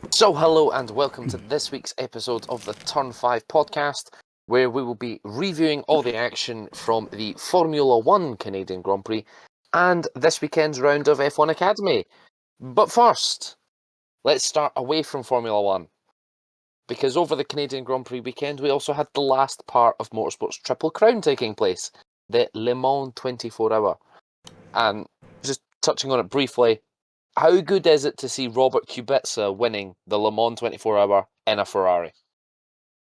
So hello and welcome to this week's episode of the Turn 5 podcast, where we will be reviewing all the action from the Formula 1 Canadian Grand Prix and this weekend's round of F1 Academy. But first, let's start away from Formula 1, because over the Canadian Grand Prix weekend we also had the last part of Motorsport's Triple Crown taking place, the Le Mans 24 Hour. And just touching on it briefly, how good is it to see Robert Kubica winning the Le Mans 24 Hour in a Ferrari?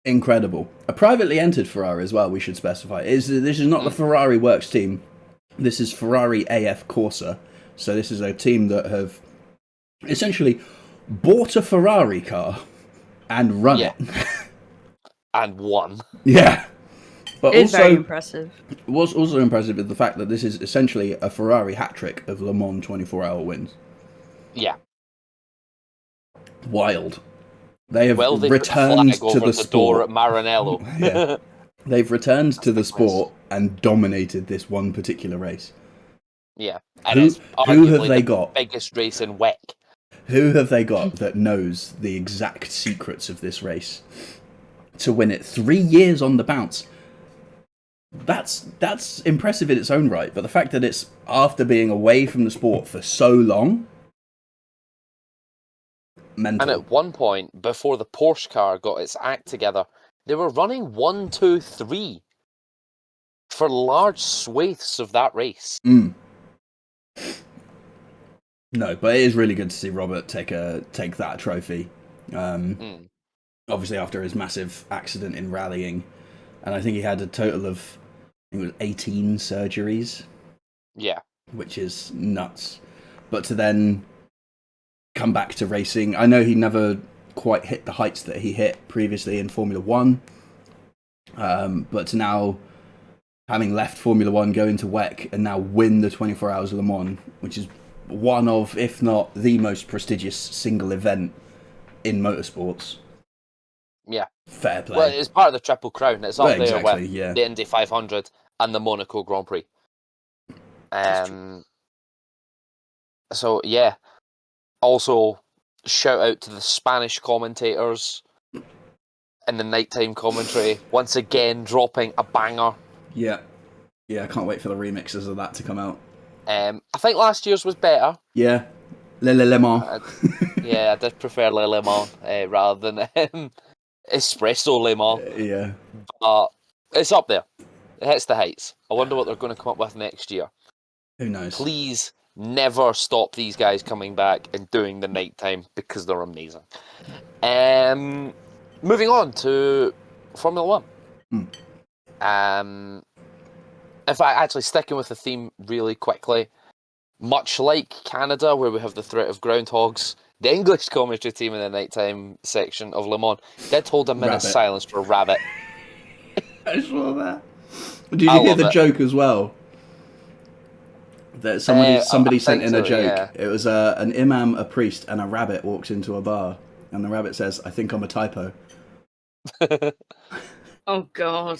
Incredible. A privately entered Ferrari as well, we should specify. This is not the Ferrari Works team. This is Ferrari AF Corsa. So this is a team that have essentially bought a Ferrari car and run it. And won. Yeah. But it's very impressive. What's also impressive is the fact that this is essentially a Ferrari hat-trick of Le Mans 24-hour wins. Yeah. Wild. They have returned to the sport. Door at Maranello. Yeah. They've returned to the sport and dominated this one particular race. Yeah. And who have they got? Biggest race in WEC. Who have they got that knows the exact secrets of this race to win it 3 years on the bounce? That's impressive in its own right, but the fact that it's after being away from the sport for so long, mental. And at one point, before the Porsche car got its act together, they were running 1, 2, 3 for large swathes of that race. No, but it is really good to see Robert take that trophy. Obviously after his massive accident in rallying, and I think he had a total of, I think it was 18 surgeries. Yeah. Which is nuts. But to then come back to racing, I know he never quite hit the heights that he hit previously in Formula 1, but to now, having left Formula 1, go into WEC, and now win the 24 Hours of Le Mans, which is one of, if not the most prestigious single event in motorsports. Yeah. Fair play. Well, it's part of the Triple Crown. It's up there with yeah. the Indy 500 and the Monaco Grand Prix. So, yeah. Also, shout out to the Spanish commentators in the nighttime commentary, once again dropping a banger. Yeah, I can't wait for the remixes of that to come out. I think last year's was better. Yeah, Le Mans. I did prefer Le Mans rather than Espresso Le Mans. Yeah. But it's up there. It hits the heights. I wonder what they're going to come up with next year. Who knows? Please never stop these guys coming back and doing the nighttime, because they're amazing. Moving on to Formula 1. In fact, actually sticking with the theme really quickly, much like Canada, where we have the threat of groundhogs, the English commentary team in the nighttime section of Le Mans did hold a minute's silence for Rabbit. I saw that. Did you hear the joke as well? That somebody sent in a joke. Yeah. It was an imam, a priest, and a rabbit walks into a bar, and the rabbit says, "I think I'm a typo." Oh God.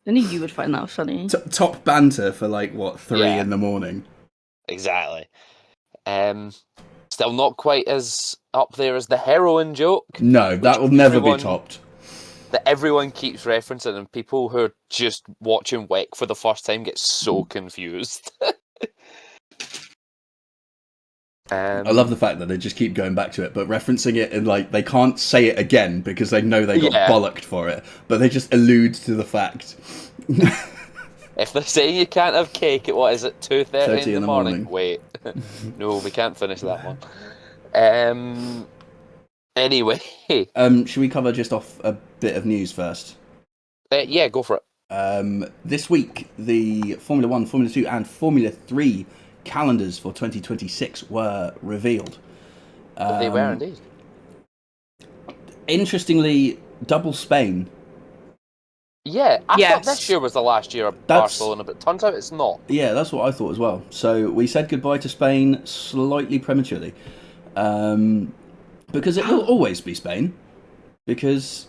Only you would find that funny. Top banter for 3 in the morning. Exactly. Still not quite as up there as the heroin joke. No, that will never be topped. That everyone keeps referencing, and people who are just watching WEC for the first time get so confused. I love the fact that they just keep going back to it, but referencing it and they can't say it again because they know they got bollocked for it, but they just allude to the fact. If they're saying you can't have cake at, 2:30 in the morning? Wait. No, we can't finish that one. Anyway. Should we cover just off a bit of news first? Yeah, go for it. This week, the Formula 1, Formula 2 and Formula 3 calendars for 2026 were revealed. They were indeed. Interestingly, double Spain. Yeah, I thought this year was the last year of Barcelona, but turns out it's not. Yeah, that's what I thought as well. So we said goodbye to Spain slightly prematurely. Because it will always be Spain. Because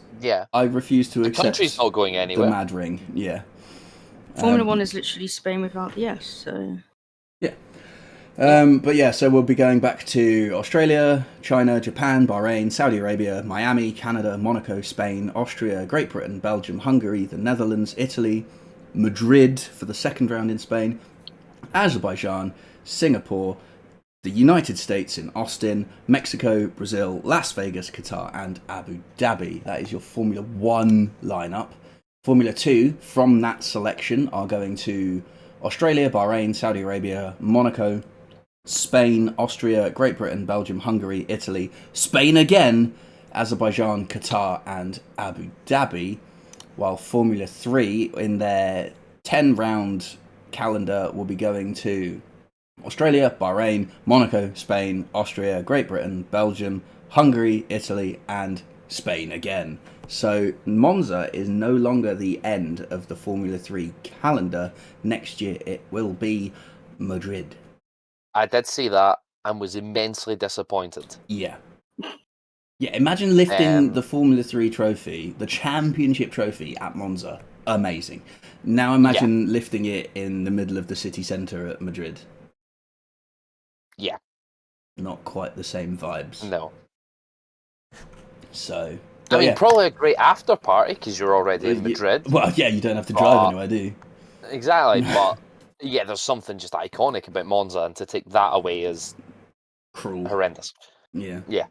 I refuse to accept the country's not going anywhere. The mad ring, yeah. Formula 1 is literally Spain without the S, so... Yeah. But yeah, so we'll be going back to Australia, China, Japan, Bahrain, Saudi Arabia, Miami, Canada, Monaco, Spain, Austria, Great Britain, Belgium, Hungary, the Netherlands, Italy, Madrid for the second round in Spain, Azerbaijan, Singapore, the United States in Austin, Mexico, Brazil, Las Vegas, Qatar, and Abu Dhabi. That is your Formula 1 lineup. Formula 2, from that selection, are going to Australia, Bahrain, Saudi Arabia, Monaco, Spain, Austria, Great Britain, Belgium, Hungary, Italy, Spain again, Azerbaijan, Qatar, and Abu Dhabi. While Formula 3, in their 10-round calendar, will be going to Australia, Bahrain, Monaco, Spain, Austria, Great Britain, Belgium, Hungary, Italy, and Spain again. So Monza is no longer the end of the Formula 3 calendar. Next year it will be Madrid. I did see that and was immensely disappointed. Yeah. Yeah, imagine lifting the Formula 3 trophy, the championship trophy at Monza. Amazing. Now imagine lifting it in the middle of the city centre at Madrid. Yeah. Not quite the same vibes. No. So... I mean, probably a great after party because you're already in Madrid. Well, yeah, you don't have to drive anywhere, do you? Exactly, but yeah, there's something just iconic about Monza, and to take that away is cruel, horrendous. Yeah. Yeah.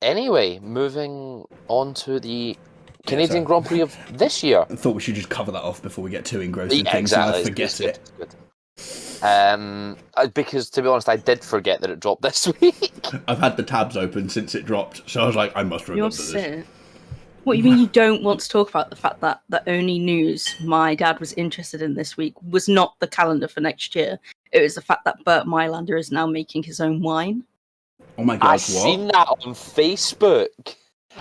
Anyway, moving on to the Canadian Grand Prix of this year. I thought we should just cover that off before we get too engrossed in things, exactly. and I forget it. It's good. Because to be honest, I did forget that it dropped this week. I've had the tabs open since it dropped, so I was like, I must remember this. What, you mean you don't want to talk about the fact that the only news my dad was interested in this week was not the calendar for next year? It was the fact that Bert Mylander is now making his own wine. Oh my god, I've seen that on Facebook.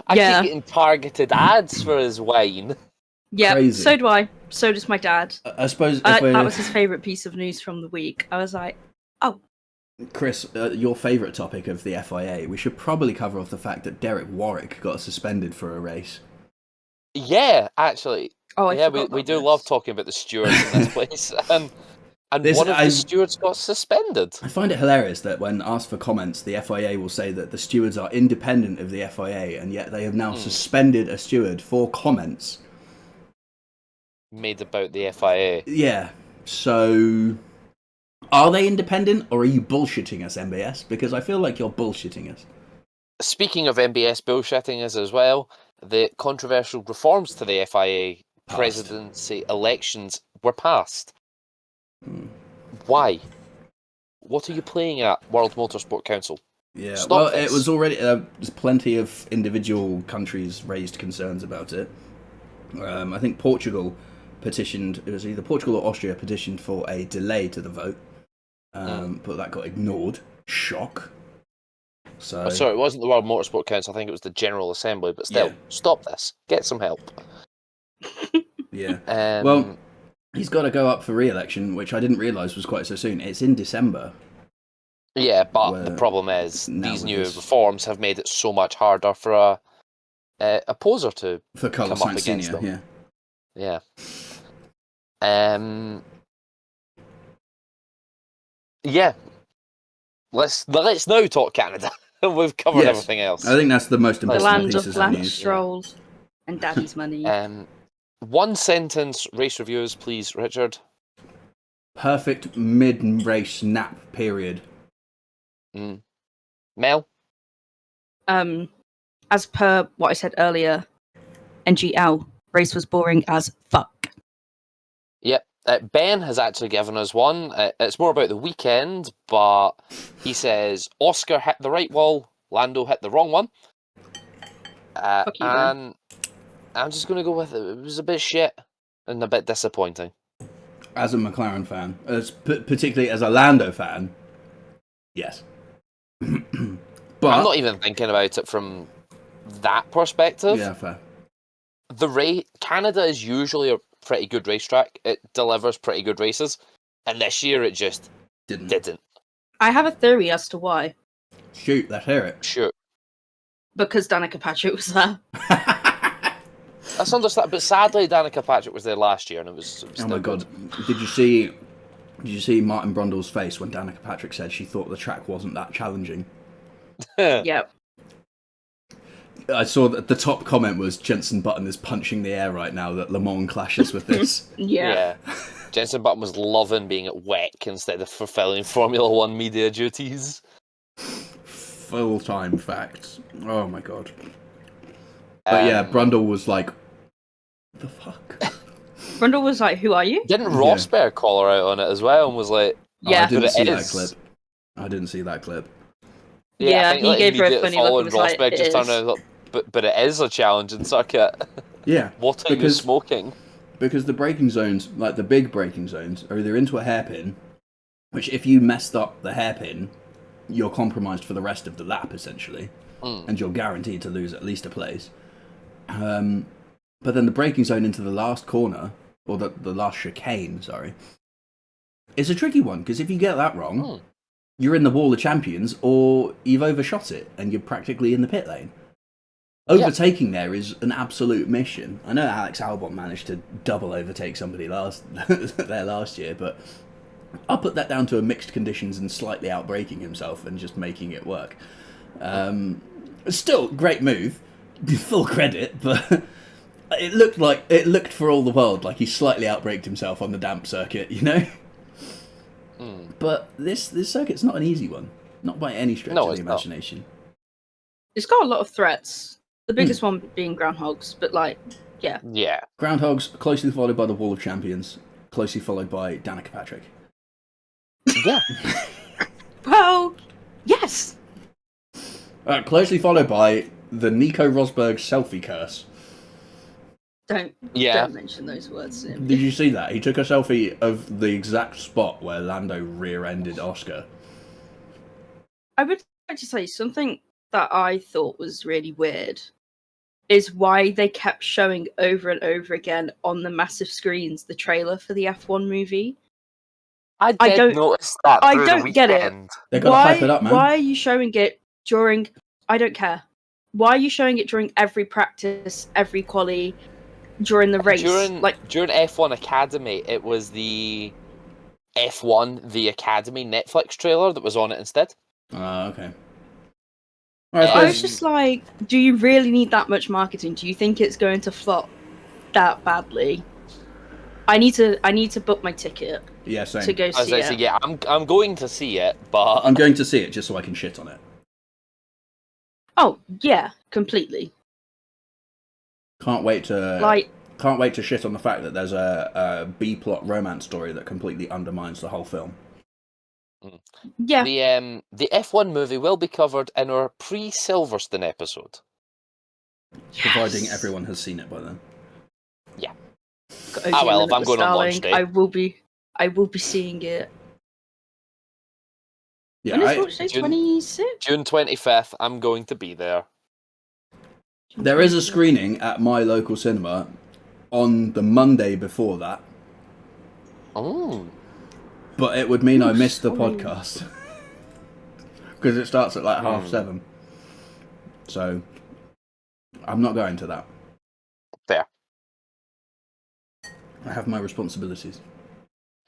I keep getting targeted ads for his wine. Yeah, crazy. So do I. So does my dad. I suppose that was his favourite piece of news from the week. I was like, oh. Chris, your favourite topic of the FIA, we should probably cover off the fact that Derek Warwick got suspended for a race. Yeah, actually. Oh, we do love talking about the stewards in this place. And one of the stewards got suspended. I find it hilarious that when asked for comments, the FIA will say that the stewards are independent of the FIA, and yet they have now suspended a steward for comments made about the FIA. Yeah, so are they independent, or are you bullshitting us, MBS? Because I feel like you're bullshitting us. Speaking of MBS bullshitting us as well, the controversial reforms to the FIA presidency elections were passed. Why? What are you playing at, World Motorsport Council? Yeah, Stop this. It was already... there's plenty of individual countries raised concerns about it. I think Portugal petitioned... It was either Portugal or Austria petitioned for a delay to the vote. But that got ignored. Shock. So... sorry, it wasn't the World Motorsport Council. I think it was the General Assembly. But still, stop this. Get some help. Yeah. Well... He's got to go up for re-election, which I didn't realise was quite so soon. It's in December. Yeah, but the problem is these new reforms have made it so much harder for a opposer to come up against them. Yeah. Yeah. Let's now talk Canada. We've covered everything else. I think that's the most important the land pieces of Lance Strolls and Daddy's money. One sentence race reviews, please, Richard. Perfect mid-race nap period. Mel? As per what I said earlier, NGL, race was boring as fuck. Yep. Ben has actually given us one. It's more about the weekend, but he says Oscar hit the right wall, Lando hit the wrong one. And I'm just going to go with it. It was a bit shit and a bit disappointing. As a McLaren fan, particularly as a Lando fan, yes. But I'm not even thinking about it from that perspective. Yeah, fair. Canada is usually a pretty good racetrack. It delivers pretty good races. And this year it just didn't. I have a theory as to why. Shoot, let's hear it. Shoot. Because Danica Patrick was there. That's understandable, but sadly Danica Patrick was there last year, and it was oh my god! Did you see Did you see Martin Brundle's face when Danica Patrick said she thought the track wasn't that challenging? Yep. I saw that the top comment was Jenson Button is punching the air right now that Le Mans clashes with this. Yeah. Jenson Button was loving being at WEC instead of fulfilling Formula One media duties. Full-time facts. Oh my god. But yeah, Brundle was like, the fuck? Brundle was like, "Who are you?" Didn't Rosberg call her out on it as well and was like, Yeah. I didn't see that is. clip. I didn't see that clip. Yeah, I think, he gave her a immediately funny look following and was like, Rosberg "It just turned is." around and like, but it is a challenging circuit. Yeah. What are you smoking? Because the braking zones, like the big braking zones, are either into a hairpin, which if you messed up the hairpin, you're compromised for the rest of the lap, essentially. And you're guaranteed to lose at least a place. But then the braking zone into the last corner, or the last chicane, sorry, is a tricky one, because if you get that wrong, you're in the Wall of Champions, or you've overshot it, and you're practically in the pit lane. Overtaking there is an absolute mission. I know Alex Albon managed to double overtake somebody last year, but I'll put that down to a mixed conditions and slightly outbraking himself and just making it work. Still, great move, full credit, but it looked for all the world like he slightly outbraked himself on the damp circuit, you know. But this circuit's not an easy one, not by any stretch of the imagination. It's got a lot of threats. The biggest one being groundhogs, but yeah. Groundhogs, closely followed by the Wall of Champions, closely followed by Danica Patrick. Yeah. Well, yes. Closely followed by the Nico Rosberg selfie curse. Don't mention those words. Did you see that? He took a selfie of the exact spot where Lando rear-ended Oscar. I would like to say something that I thought was really weird is why they kept showing over and over again on the massive screens the trailer for the F1 movie. I don't notice that. I don't get it. They gotta hype it up, man. Why are you showing it during? I don't care. Why are you showing it during every practice, every quali, during the race? During F1 Academy, it was the F1 the Academy Netflix trailer that was on it instead. Okay. I was just like, do you really need that much marketing? Do you think it's going to flop that badly? I need to book my ticket. Yeah, same. To go see it. Yeah, I'm going to see it, but I'm going to see it just so I can shit on it. Oh yeah, completely. Can't wait to shit on the fact that there's a B-plot romance story that completely undermines the whole film. Yeah. The F1 movie will be covered in our pre-Silverstone episode. Providing everyone has seen it by then. Yeah. If I'm going on lunch day, I will be seeing it. Yeah, when is launch day? 26? June 25th. I'm going to be there. There is a screening at my local cinema on the Monday before that. Oh. But it would mean I missed the podcast. Because it starts at 7:30. So, I'm not going to that. Fair. I have my responsibilities.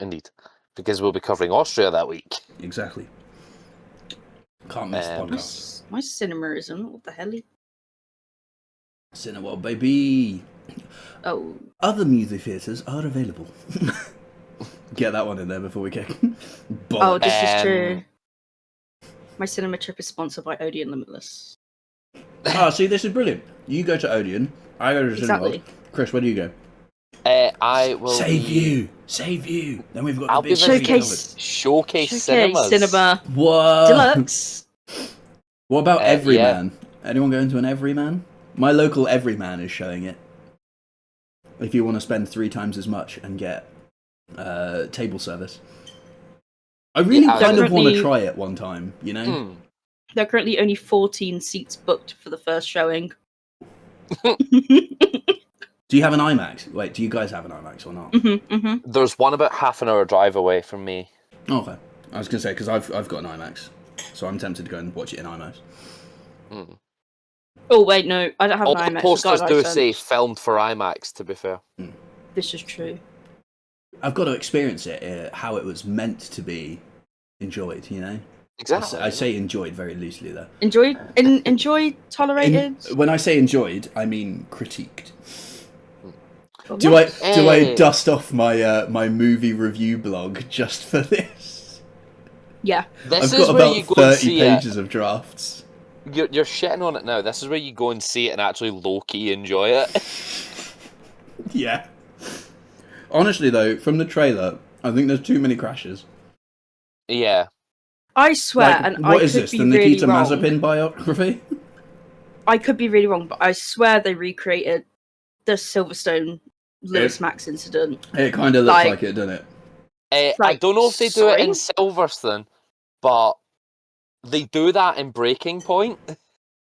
Indeed. Because we'll be covering Austria that week. Exactly. Can't miss the podcast. My cinemaism, what the hell? Cineworld, baby! Oh. Other movie theatres are available. Get that one in there before we get... Oh, this is true. My cinema trip is sponsored by Odeon Limitless. See, this is brilliant. You go to Odeon, I go to Cineworld. Chris, where do you go? I will Save you. Then we've got the big Showcase Cinemas. Cinema. What? Deluxe. What about Everyman? Anyone going to an Everyman? My local Everyman is showing it. If you want to spend 3 times as much and get table service. I really kind of want to try it one time, you know? There are currently only 14 seats booked for the first showing. Do you have an IMAX? Wait, do you guys have an IMAX or not? There's one about half an hour drive away from me. Okay. I was going to say, because I've got an IMAX, so I'm tempted to go and watch it in IMAX. Oh, wait, no, I don't have an IMAX. All the posters do say filmed for IMAX, to be fair. This is true. I've got to experience it how it was meant to be enjoyed. You know, Exactly. I say enjoyed very loosely there. Enjoy, tolerated. When I say enjoyed, I mean critiqued. Well, Do yes. I dust off my my movie review blog just for this? Yeah. This I've is got where about you go and 30 see pages it. of drafts. You're shitting on it now. This is where you go and see it and actually low-key enjoy it. Yeah. Honestly, though, from the trailer, I think there's too many crashes. Yeah. I swear, Like, and what I is could this? be The really Nikita wrong. Mazepin biography? I could be really wrong, but I swear they recreated the Silverstone Lewis Max incident. It kind of looks like it, doesn't it? I Like, don't know if they do it in sorry? Silverstone, but they do that in Breaking Point.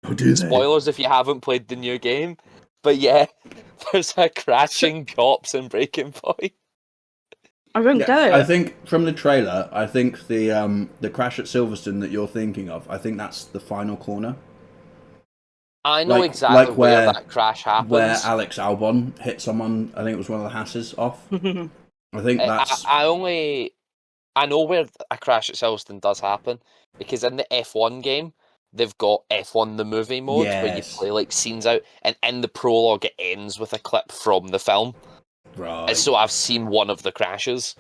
Oh, do they? Spoilers if you haven't played the new game. But yeah, there's a crashing cops in Breaking Point. I don't get it. I think from the trailer, I think the crash at Silverstone that you're thinking of, I think that's the final corner. I know Like- exactly like where where- that crash happens. Where Alex Albon hit someone, I think it was one of the Hasses off. I think that's... I know where a crash at Silverstone does happen, because in the F1 game, they've got F1 the movie mode, where you Yes. play like scenes out, and in the prologue it ends with a clip from the film. Right. So I've seen one of the crashes.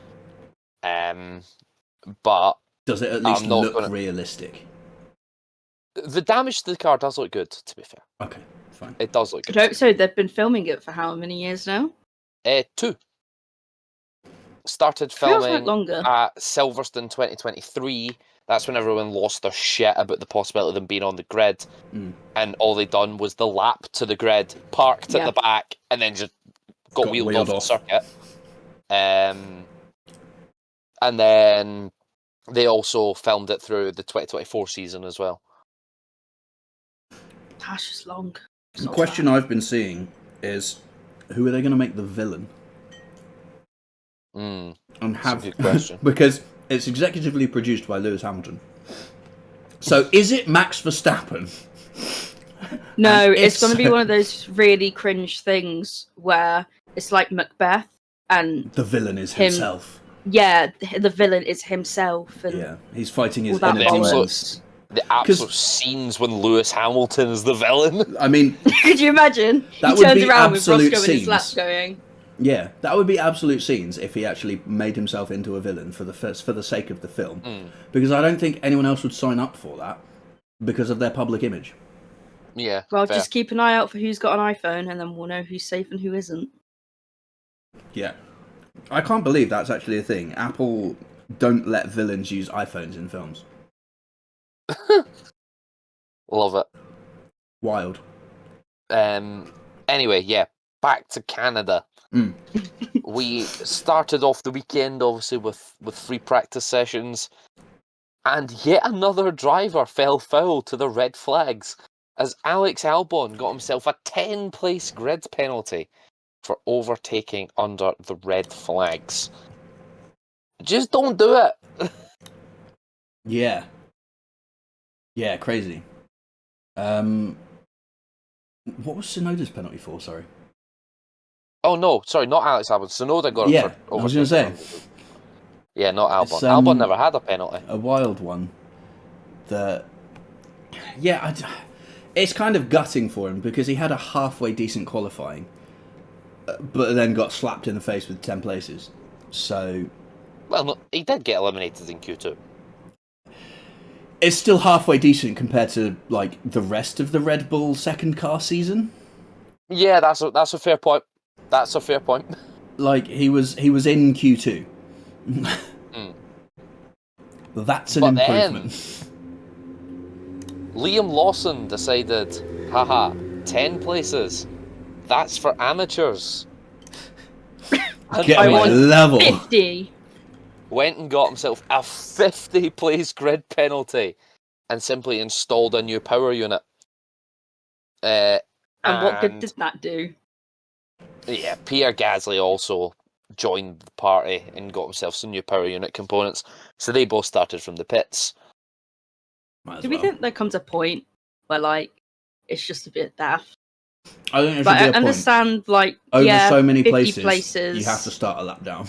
But Does it at least I'm not look gonna- realistic? the damage to the car does look good, to be fair. Okay, fine. It does look I good. hope so. They've been filming it for how many years now? 2. Started Feels like filming longer. at Silverstone 2023. That's when everyone lost their shit about the possibility of them being on the grid. Mm. And all they done was the lap to the grid, parked Yeah. at the back, and then just got wheeled off the circuit. And then they also filmed it through the 2024 season as well. Gosh, it's long. It's The not question bad. I've been seeing is, who are they going to make the villain? Mm. And That's a have good question. because it's executively produced by Lewis Hamilton. So is it Max Verstappen? No, And if it's going to be so- one of those really cringe things where it's like Macbeth, and The villain is Him. himself. yeah, the villain is himself, and Yeah, he's fighting his all that inner demons. bollocks. The absolute scenes when Lewis Hamilton is the villain. I mean, Could you imagine? That He would turns be around with absolute Roscoe in his lap scenes. going, yeah, that would be absolute scenes if he actually made himself into a villain for the sake of the film. Because I don't think anyone else would sign up for that because of their public image. Yeah. well, fair. just keep an eye out for who's got an iPhone, and then we'll know who's safe and who isn't. Yeah. I can't believe that's actually a thing. Apple don't let villains use iPhones in films. Love it. Wild. Anyway, yeah, back to Canada. Mm. We started off the weekend, obviously, with free practice sessions, and yet another driver fell foul to the red flags as Alex Albon got himself a 10-place grid penalty for overtaking under the red flags. Just don't do it. Yeah. Yeah, crazy. What was Sonoda's penalty for? Sorry. Oh no, sorry, not Alex Albon. Sonoda got Yeah, it for I was going to say, overtaking. Yeah, not Albon. It's, Albon never had a penalty. a wild one. That, yeah, it's kind of gutting for him because he had a halfway decent qualifying, but then got slapped in the face with 10 places. So Well, no, he did get eliminated in Q2. it's still halfway decent compared to like the rest of the Red Bull second car season. Yeah, that's a fair point. That's a fair point. Like he was in Q2. That's an But then- improvement. Liam Lawson decided, haha, 10 places. That's for amateurs. And Get I my want level. 50. went and got himself a 50-place grid penalty and simply installed a new power unit. And what good and- did that do? Yeah, Pierre Gasly also joined the party and got himself some new power unit components. So they both started from the pits. Might as Do we well. think there comes a point where, like, it's just a bit daft? I think there should But be I a point. understand, like, Over yeah, so many 50 places, you have to start a lap down.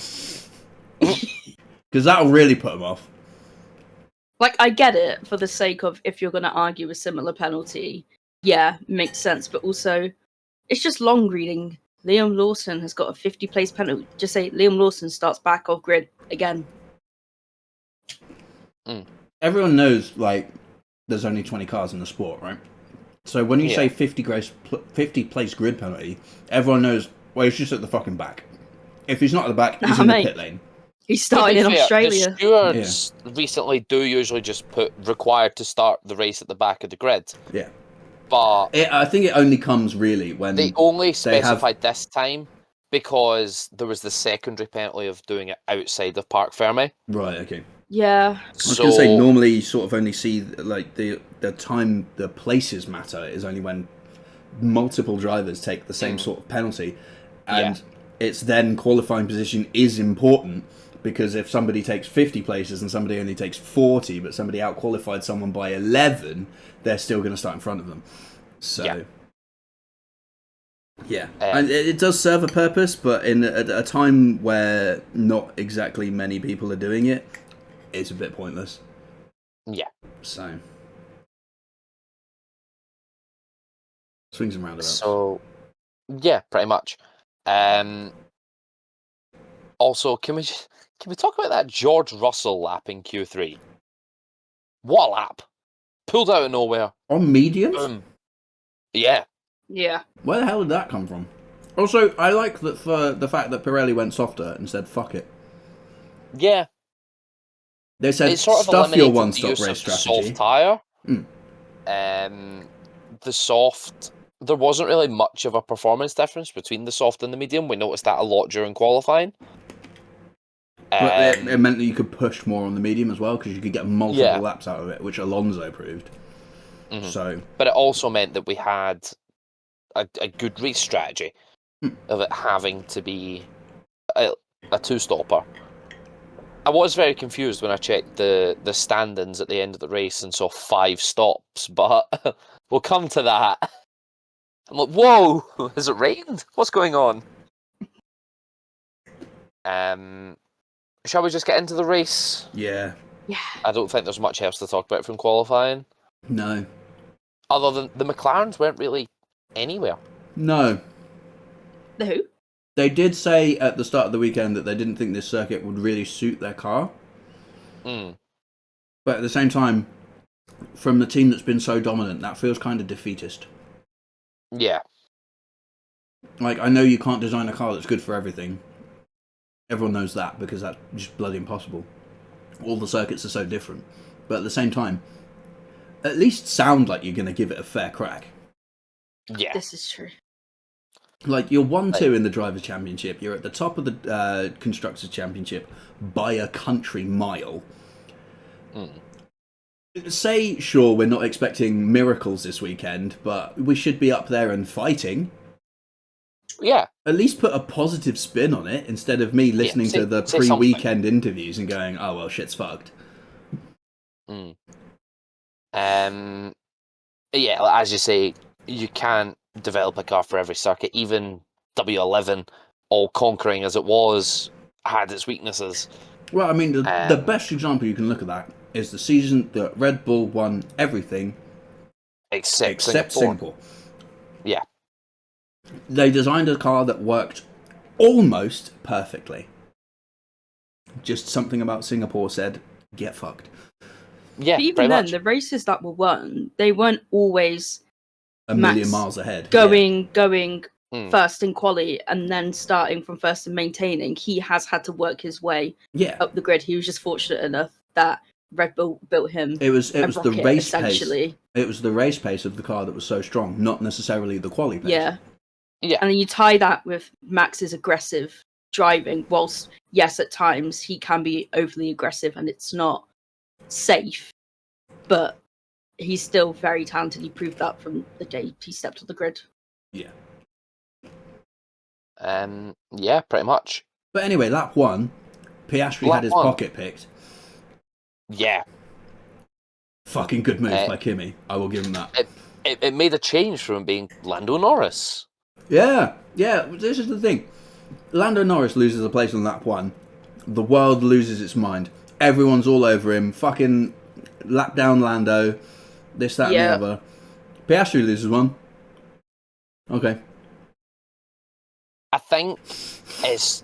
Because that'll really put him off. Like, I get it for the sake of if you're going to argue a similar penalty. Yeah, makes sense. But also, it's just long reading. Liam Lawson has got a 50-place penalty. Just say Liam Lawson starts back off grid again. Everyone knows, like, there's only 20 cars in the sport, right? So when you say 50 place grid penalty, everyone knows, well, he's just at the fucking back. If he's not at the back, he's in the pit lane. He started in Australia. The stewards recently do usually just put required to start the race at the back of the grid. Yeah. But I think it only comes really when they only specified this time because there was the secondary penalty of doing it outside of Parc Fermé. Right, okay. Yeah. I was going to say, normally you sort of only see, like, the time the places matter is only when multiple drivers take the same sort of penalty. And it's then qualifying position is important because if somebody takes 50 places and somebody only takes 40, but somebody out-qualified someone by 11, they're still going to start in front of them. So, and it does serve a purpose, but at a time where not exactly many people are doing it, it's a bit pointless. Yeah. So, swings and roundabouts. So, yeah, pretty much. Also, can we talk about that George Russell lap in Q3? What a lap! Pulled out of nowhere. On mediums? Yeah. Yeah. Where the hell did that come from? Also, I like that for the fact that Pirelli went softer and said, fuck it. Yeah. They said, sort of stuff your eliminated one-stop the use race of strategy. Soft tyre. Mm. The soft... There wasn't really much of a performance difference between the soft and the medium. We noticed that a lot during qualifying. But it meant that you could push more on the medium as well, because you could get multiple laps out of it, which Alonso proved. Mm-hmm. So, but it also meant that we had a good race strategy of it having to be a two-stopper. I was very confused when I checked the stand-ins at the end of the race and saw 5 stops, but we'll come to that. I'm like, whoa, has it rained? What's going on? Shall we just get into the race? yeah. Yeah. I don't think there's much else to talk about from qualifying. No. Other than the McLarens weren't really anywhere. No. The who? They did say at the start of the weekend that they didn't think this circuit would really suit their car. But at the same time, from the team that's been so dominant, that feels kind of defeatist. Yeah. Like, I know you can't design a car that's good for everything. Everyone knows that, because that's just bloody impossible. All the circuits are so different. But at the same time, at least sound like you're going to give it a fair crack. Yeah. This is true. Like, you're 1-2 in the Drivers' Championship. You're at the top of the Constructors' Championship by a country mile. Say, sure, we're not expecting miracles this weekend, but we should be up there and fighting. Yeah. At least put a positive spin on it, instead of me listening to the pre-weekend interviews and going, oh, well, shit's fucked. Yeah, as you say, you can't develop a car for every circuit. Even W11, all conquering as it was, had its weaknesses. Well, I mean, the best example you can look at that is the season that Red Bull won everything except Singapore. Yeah. They designed a car that worked almost perfectly. Just something about Singapore said, get fucked. Yeah, but even then, the races that were won, they weren't always a million miles ahead. Going first in quali and then starting from first and maintaining. He has had to work his way up the grid. He was just fortunate enough that Red Bull built him. It was rocket, the race essentially. pace. It was the race pace of the car that was so strong, not necessarily the quali pace. Yeah. Yeah. And then you tie that with Max's aggressive driving, whilst, yes, at times he can be overly aggressive and it's not safe, but he's still very talented. He proved that from the day he stepped on the grid. Yeah. Yeah, pretty much. But anyway, lap 1, Piastri had his pocket picked. Yeah. Fucking good move by Kimi. I will give him that. It made a change from being Lando Norris. Yeah, this is the thing. Lando Norris loses a place on lap 1, the world loses its mind. Everyone's all over him. Fucking lap down Lando. This, that, and the other. Piastri loses one. Okay. I think it's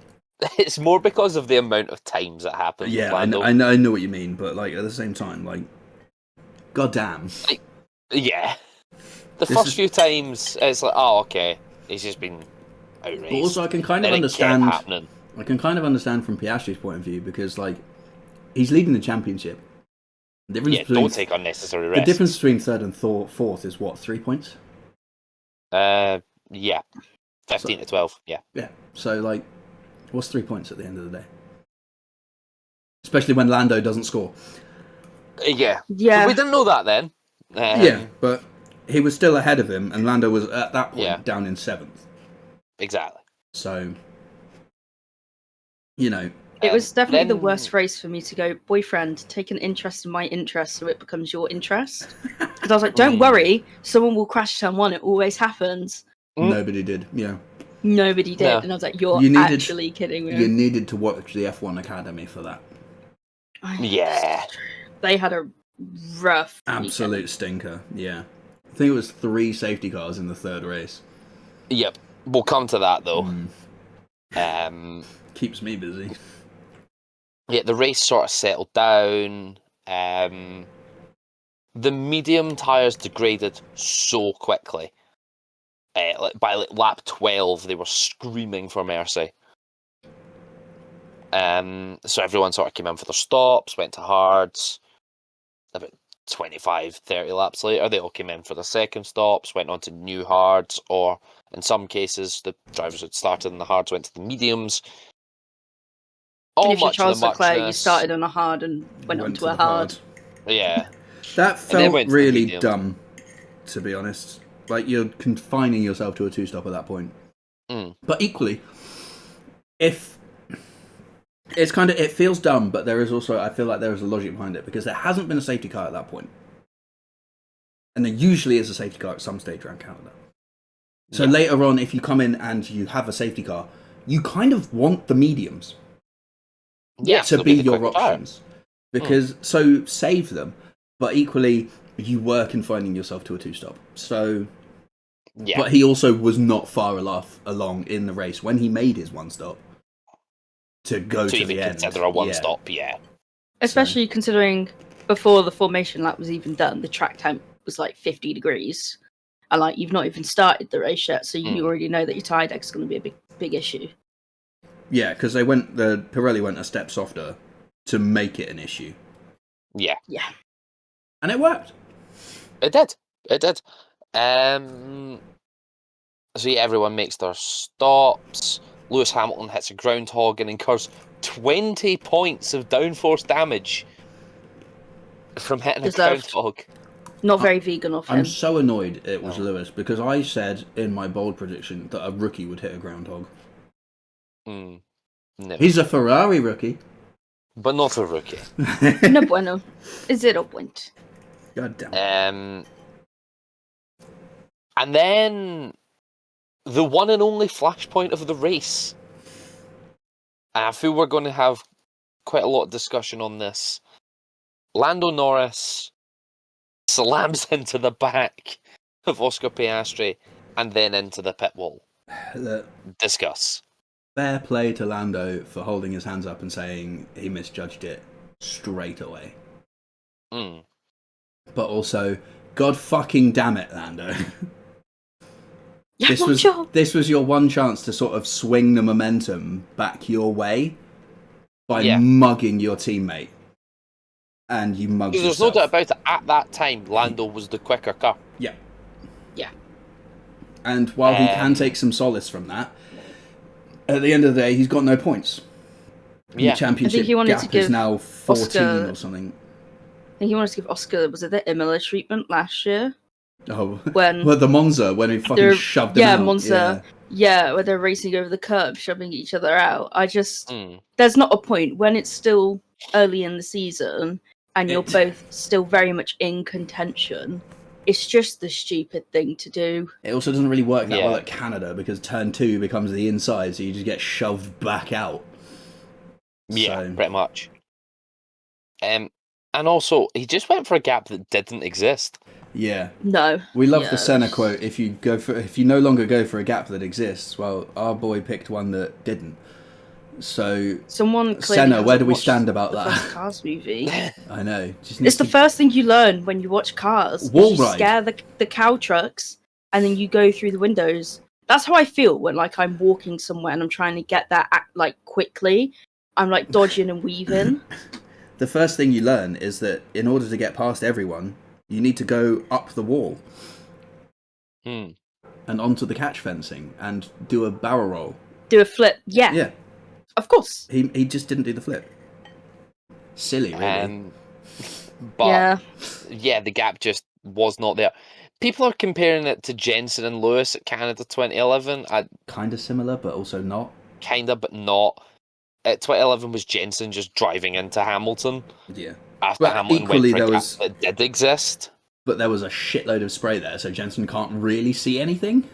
more because of the amount of times it happened. Yeah, with I know what you mean, but like at the same time, like, goddamn. Like, yeah. The first few times, it's like, oh, okay, he's just been outraged. But also, I can kind of Then understand. It kept happening. I can kind of understand from Piastri's point of view because, like, he's leading the championship. The difference Don't take unnecessary risks. The difference between third and fourth is what, 3 points? Yeah, 15 to 12. Yeah. Yeah. So, like, what's 3 points at the end of the day? Especially when Lando doesn't score. Yeah. Yeah. But we didn't know that then. Yeah, but he was still ahead of him, and Lando was at that point down in 7th. Exactly. So, you know. It was definitely the worst race for me to go, boyfriend, take an interest in my interest so it becomes your interest. Because I was like, don't worry, someone will crash turn one, it always happens. Nobody did, yeah. Nobody did, No. and I was like, you're actually kidding me. You needed to watch the F1 Academy for that. Yeah. They had a rough Absolute stinker, yeah. I think it was 3 safety cars in the third race. Yep. We'll come to that, though. Keeps me busy. Yeah, the race sort of settled down. The medium tyres degraded so quickly. By lap 12, they were screaming for mercy. So everyone sort of came in for their stops, went to hards. About 25, 30 laps later, they all came in for the second stops, went on to new hards, or in some cases, the drivers had started in the hards, went to the mediums. And if you're Charles Leclerc, you started on a hard and went on to a hard. Yeah. That felt really dumb, to be honest. Like, you're confining yourself to a 2-stop at that point. But equally, if it's kind of, it feels dumb, but there is also, I feel like there is a logic behind it, because there hasn't been a safety car at that point. And there usually is a safety car at some stage around Canada. So later on, if you come in and you have a safety car, you kind of want the mediums to be your options. Because, so save them, but equally, you were confining yourself to a 2-stop. So, but he also was not far along in the race when he made his 1-stop to go to the end. Consider a 1-stop, Especially considering before the formation lap was even done, the track temp was like 50 degrees. And like, you've not even started the race yet, so you already know that your tyre deck is going to be a big issue. Yeah, because Pirelli went a step softer to make it an issue. Yeah. And it worked. It did. So yeah, everyone makes their stops. Lewis Hamilton hits a groundhog and incurs 20 points of downforce damage from hitting a groundhog. Not very vegan of him. I'm so annoyed it was Lewis, because I said in my bold prediction that a rookie would hit a groundhog. No. He's a Ferrari rookie. But not a rookie. No bueno. Zero point. God damn. And then the one and only flashpoint of the race. And I feel we're going to have quite a lot of discussion on this. Lando Norris slams into the back of Oscar Piastri and then into the pit wall. Discuss. Fair play to Lando for holding his hands up and saying he misjudged it straight away. But also, God fucking damn it, Lando. This was your one chance to sort of swing the momentum back your way by mugging your teammate. And you mugged yourself. There's no doubt about it. At that time, Lando was the quicker car. Yeah. And while he can take some solace from that, at the end of the day, he's got no points. The championship gap is now 14 or something. I think he wanted to give Oscar, was it the Imola treatment last year? Oh, well, the Monza, when he fucking shoved him out. Monza. Yeah, where they're racing over the curb, shoving each other out. There's not a point when it's still early in the season and you're both still very much in contention. It's just the stupid thing to do. It also doesn't really work that well at Canada, because turn 2 becomes the inside, so you just get shoved back out. Yeah, So- pretty much. And also, he just went for a gap that didn't exist. Yeah. No. We love the Yes. Senna quote. If you no longer go for a gap that exists, well, our boy picked one that didn't. So Someone clearly Senna, where hasn't do we watched stand about the that? first Cars movie. I know. Just It's the first thing you learn when you watch Cars. Wall is you ride. scare the cow trucks, and then you go through the windows. That's how I feel when like I'm walking somewhere and I'm trying to get there like quickly. I'm like dodging and weaving. The first thing you learn is that in order to get past everyone, you need to go up the wall Hmm. and onto the catch fencing and do a barrel roll. Do a flip. Yeah. Yeah, Of course. he just didn't do the flip. Silly, really. But Yeah. the gap just was not there. People are comparing it to Jensen and Lewis at Canada 2011. Kind of similar, but also not. Kinda, but not. 2011 was Jensen just driving into Hamilton Yeah. after But Hamilton equally, went for a there gap was- that did exist. But there was a shitload of spray there, so Jensen can't really see anything.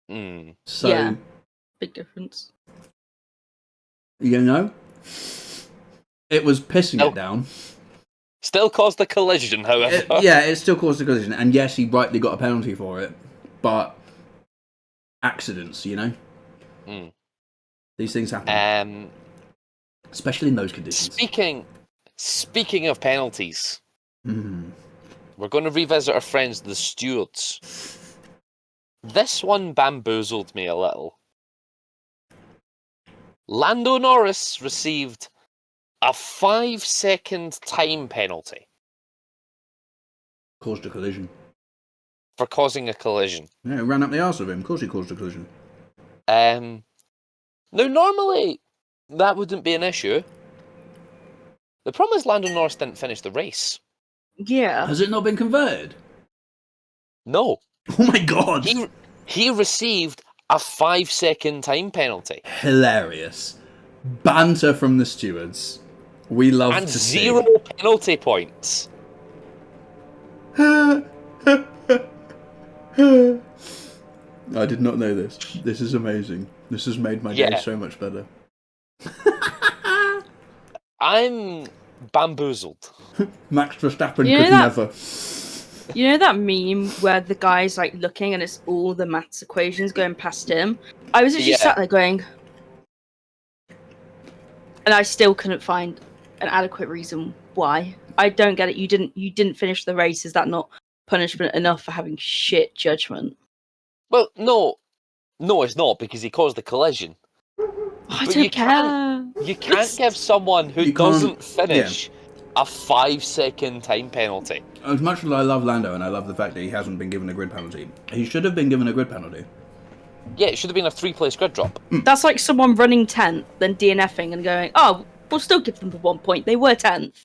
Mm. So, Yeah. Big difference. you know, it was pissing No. it down. Still caused a collision, however. It still caused a collision, and yes, he rightly got a penalty for it, but accidents, you know? Mm. These things happen, especially in those conditions. Speaking of penalties, Mhm. we're going to revisit our friends, the stewards. This one bamboozled me a little. Lando Norris received a 5-second time penalty Caused a collision. for causing a collision. Yeah, it ran up the arse of him. Of course he caused a collision. Now, normally, that wouldn't be an issue. The problem is Lando Norris didn't finish the race. Yeah. Has it not been converted? No. Oh my god! He received a 5-second time penalty. Hilarious. Banter from the stewards. We love And to 0 penalty points. see. I did not know this. This is amazing. This has made my day Yeah. so much better. I'm bamboozled. Max Verstappen You know could that- never. You know that meme where the guy's like looking and it's all the maths equations going past him? I was actually Yeah. sat there going, and I still couldn't find an adequate reason why. I don't get it. You didn't finish the race. Is that not punishment enough for having shit judgment? Well, no, it's not because he caused the collision. I But don't you care. You can't give someone who You can't- doesn't finish a 5-second time penalty. As much as I love Lando and I love the fact that he hasn't been given a grid penalty, he should have been given a grid penalty. Yeah, it should have been a 3-place grid drop. That's like someone running 10th, then DNFing and going, oh, we'll still give them the 1 point. They were 10th.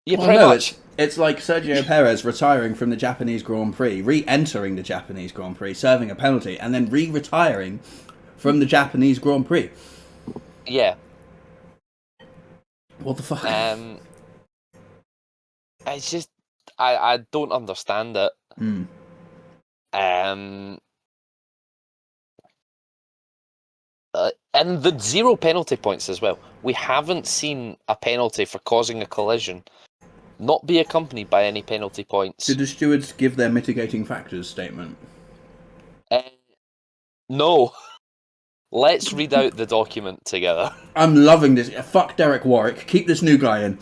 Yeah, Well, pretty no, much. it's like Sergio Perez retiring from the Japanese Grand Prix, re-entering the Japanese Grand Prix, serving a penalty, and then re-retiring from the Japanese Grand Prix. Yeah. What the fuck? It's just I don't understand it. Mm. And the 0 penalty points as well. We haven't seen a penalty for causing a collision not be accompanied by any penalty points. Did the stewards give their mitigating factors statement? No. Let's read out the document together. I'm loving this. Fuck Derek Warwick. Keep this new guy in.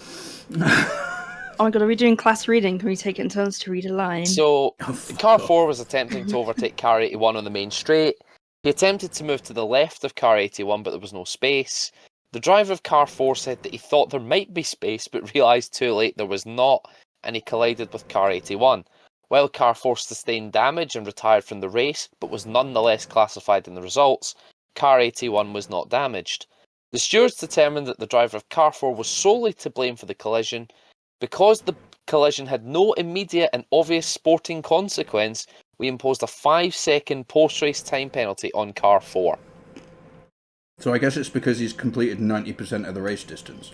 Oh my god, are we doing class reading? Can we take it in turns to read a line? So, Oh, fuck Car off. 4 was attempting to overtake Car 81 on the main straight. He attempted to move to the left of Car 81, but there was no space. The driver of Car 4 said that he thought there might be space, but realised too late there was not, and he collided with Car 81. While Car 4 sustained damage and retired from the race, but was nonetheless classified in the results, Car 81 was not damaged. The stewards determined that the driver of Car 4 was solely to blame for the collision. Because the collision had no immediate and obvious sporting consequence, we imposed a 5-second post-race time penalty on Car 4. So I guess it's because he's completed 90% of the race distance.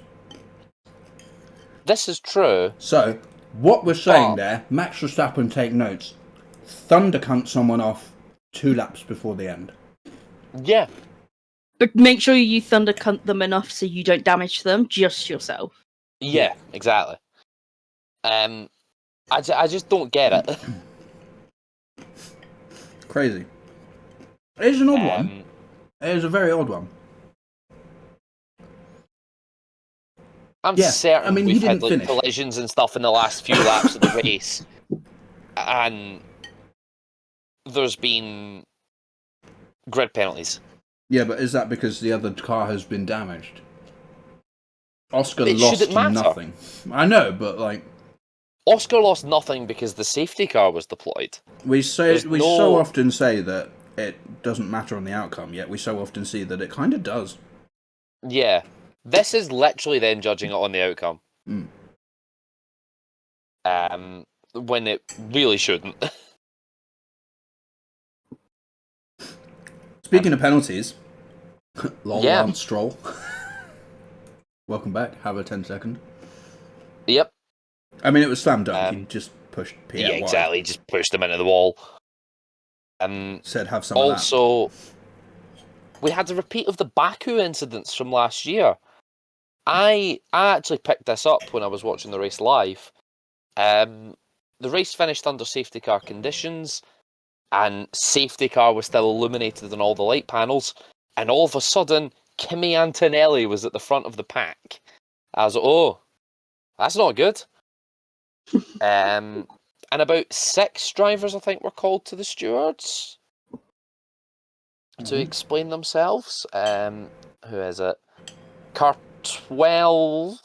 This is true. So, what we're saying Oh. there, Max Verstappen, take notes, thundercunt someone off 2 laps before the end. Yeah. But make sure you thunder cunt them enough so you don't damage them, just yourself. Yeah, exactly. I just don't get it. Crazy. It is an odd one. It is a very odd one. I'm Yeah, certain I mean, he we've had didn't like finish. collisions and stuff in the last few laps of the race, and there's been grid penalties. Yeah, but is that because the other car has been damaged? Oscar Should lost it matter? nothing. I know, but like Oscar lost nothing because the safety car was deployed. we so no- often say that it doesn't matter on the outcome, yet we so often see that it kind of does. Yeah, this is literally them judging it on the outcome. Mm. When it really shouldn't. Speaking of penalties, lol, Yeah. Lance Stroll. Welcome back. Have a 10-second. Yep. I mean, it was slam dunk. He just pushed Piet Yeah, wide. exactly. Just pushed him into the wall. Said, have some of that. Also, we had a repeat of the Baku incidents from last year. I actually picked this up when I was watching the race live. The race finished under safety car conditions, and safety car was still illuminated on all the light panels, and all of a sudden, Kimi Antonelli was at the front of the pack. I was like, oh, that's not good. And about 6 drivers, I think, were called to the stewards to explain themselves. Who is it? Car 12.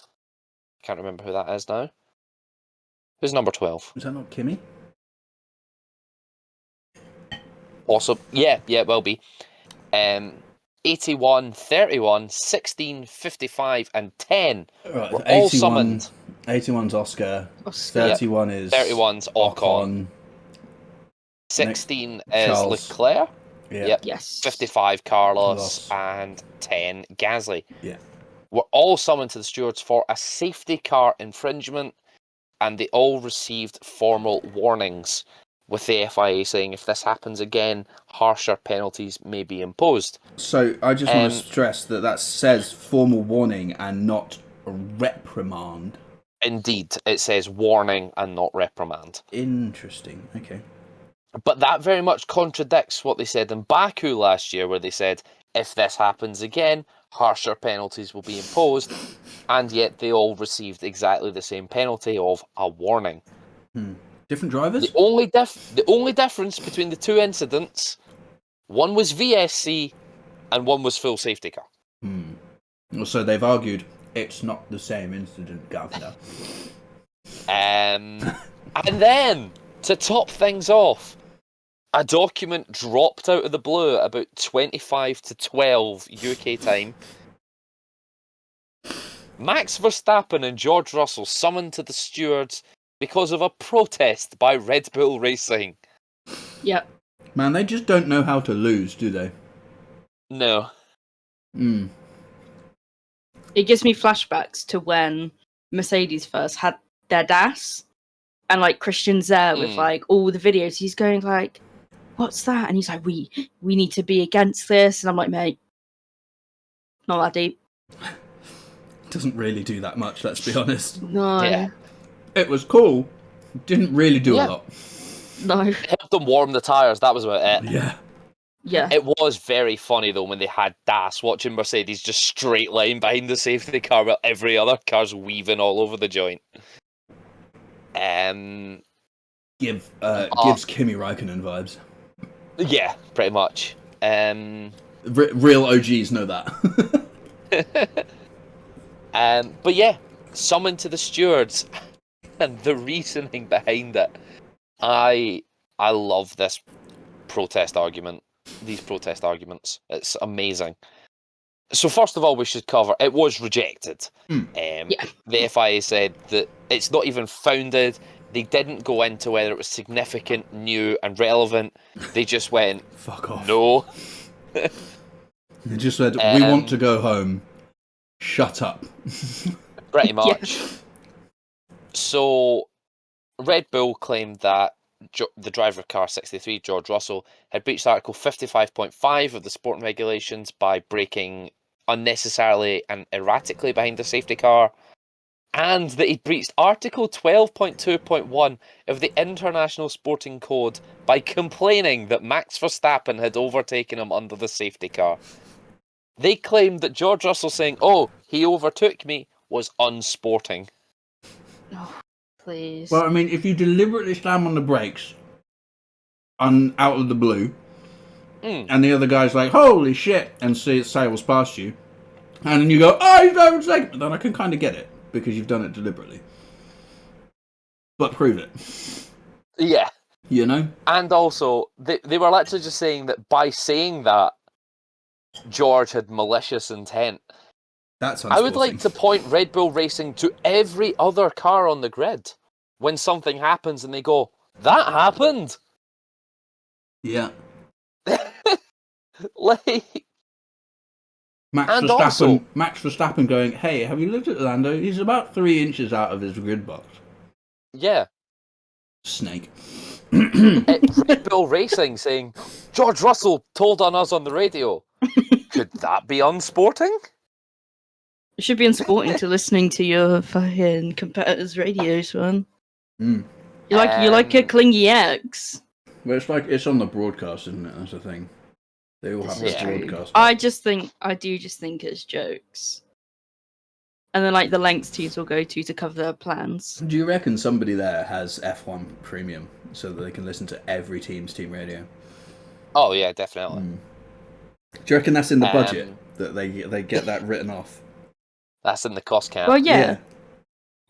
Can't remember who that is now. Who's number 12? Is that not Kimmy? Awesome. Yeah, it will be. 81, 31, 16, 55, and 10 Right, were all summoned. 81's Oscar. Oscar. 31 is 31's Ocon. 16 is Charles. Leclerc. Yeah. Yep. Yes. 55 Carlos and 10 Gasly. Yeah. Were all summoned to the stewards for a safety car infringement, and they all received formal warnings, with the FIA saying if this happens again, harsher penalties may be imposed. So I just want to stress that says formal warning and not a reprimand. Indeed, it says warning and not reprimand. Interesting. Okay. But that very much contradicts what they said in Baku last year, where they said if this happens again, harsher penalties will be imposed, and yet they all received exactly the same penalty of a warning. Different drivers? The only difference between the two incidents, one was VSC and one was full safety car. So they've argued it's not the same incident, Governor. And then, to top things off, a document dropped out of the blue at about 25 to 12 UK time. Max Verstappen and George Russell summoned to the stewards because of a protest by Red Bull Racing. Yep. Man, they just don't know how to lose, do they? No. It gives me flashbacks to when Mercedes first had their DAS, and like Christian's there with like all the videos. He's going like, "What's that?" And he's like, "We need to be against this." And I'm like, "Mate, not that deep." Doesn't really do that much, let's be honest. No. Yeah. It was cool. Didn't really do a lot. No. Helped them warm the tyres, that was about it. Yeah. Yeah. It was very funny though when they had DAS, watching Mercedes just straight line behind the safety car while every other car's weaving all over the joint. Gives Kimi Raikkonen vibes. Yeah, pretty much. Real OGs know that. But yeah, summoned to the stewards, and the reasoning behind it. I love this protest argument. These protest arguments. It's amazing. So first of all, we should cover it was rejected. The FIA said that it's not even founded. They didn't go into whether it was significant, new, and relevant. They just went, "Fuck off." No. They just said, "We want to go home. Shut up." Pretty much. So, Red Bull claimed that the driver of car 63, George Russell, had breached Article 55.5 of the sporting regulations by braking unnecessarily and erratically behind the safety car, and that he breached Article 12.2.1 of the International Sporting Code by complaining that Max Verstappen had overtaken him under the safety car. They claimed that George Russell saying, "Oh, he overtook me," was unsporting. Oh, please. Well, I mean, if you deliberately slam on the brakes out of the blue, and the other guy's like, "Holy shit," and sails past you, and then you go, "Oh, he's overtaken," then I can kind of get it because you've done it deliberately. But prove it. Yeah. You know? And also, they were literally just saying that by saying that, George had malicious intent. That's I would like to point Red Bull Racing to every other car on the grid when something happens and they go, "That happened!" Yeah. Like... Max Verstappen going, "Hey, have you looked at Lando? He's about 3 inches out of his grid box." Yeah. Snake. Red Bull Racing saying, "George Russell told on us on the radio." Could that be unsporting? It should be unsporting to listening to your fucking competitors' radios, man. Mm. You're like a clingy ex. Well, it's on the broadcast, isn't it? That's the thing. They all have Yeah. the broadcast. I do just think it's jokes. And then, like, the lengths teams will go to cover their plans. Do you reckon somebody there has F1 Premium so that they can listen to every team's team radio? Oh yeah, definitely. Do you reckon that's in the budget that they get that written off? That's in the cost cap. Well, yeah.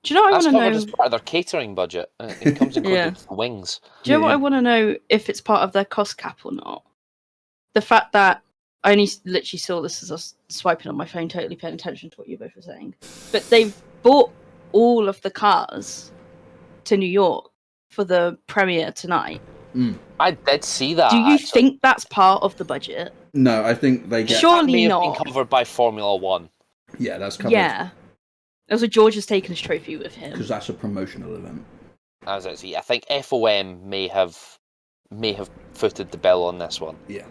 Do you know what I want to know? That's covered as part of their catering budget. It comes included with wings. Do you know what I want to know if it's part of their cost cap or not? The fact that I only literally saw this as I was swiping on my phone, totally paying attention to what you both were saying. But they've bought all of the cars to New York for the premiere tonight. I did see that. Do you think that's part of the budget? No, I think they get... Surely that may not. have been covered by Formula One. Yeah, that's covered. Yeah. Also, George has taken his trophy with him. Because that's a promotional event. As I see, I think FOM may have footed the bill on this one. Yeah.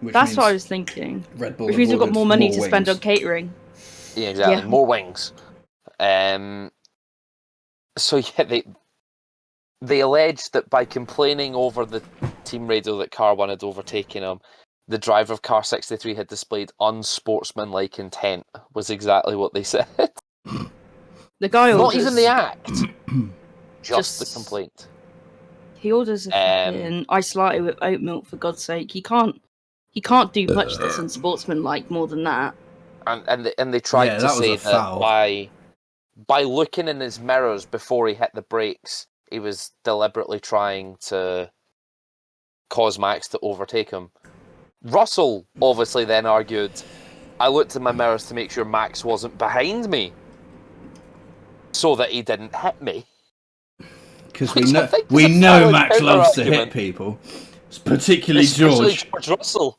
That's what I was thinking. Red Bull Which means we've got more money to spend on catering. Yeah, exactly. Yeah. More wings. So yeah, they alleged that by complaining over the team radio that car 1 had overtaken him, the driver of car 63 had displayed unsportsmanlike intent, was exactly what they said. The guy Not orders... even the act. Just the Just- complaint. He orders a fucking iced latte with oat milk, for God's sake. He can't do much that's unsportsmanlike more than that. And they tried to that was say a foul. that by looking in his mirrors before he hit the brakes, he was deliberately trying to cause Max to overtake him. Russell obviously then argued, "I looked in my mirrors to make sure Max wasn't behind me, so that he didn't hit me." Because Which I think is we a know valid Max loves to hit counter-argument. people. Particularly Especially George. George Russell.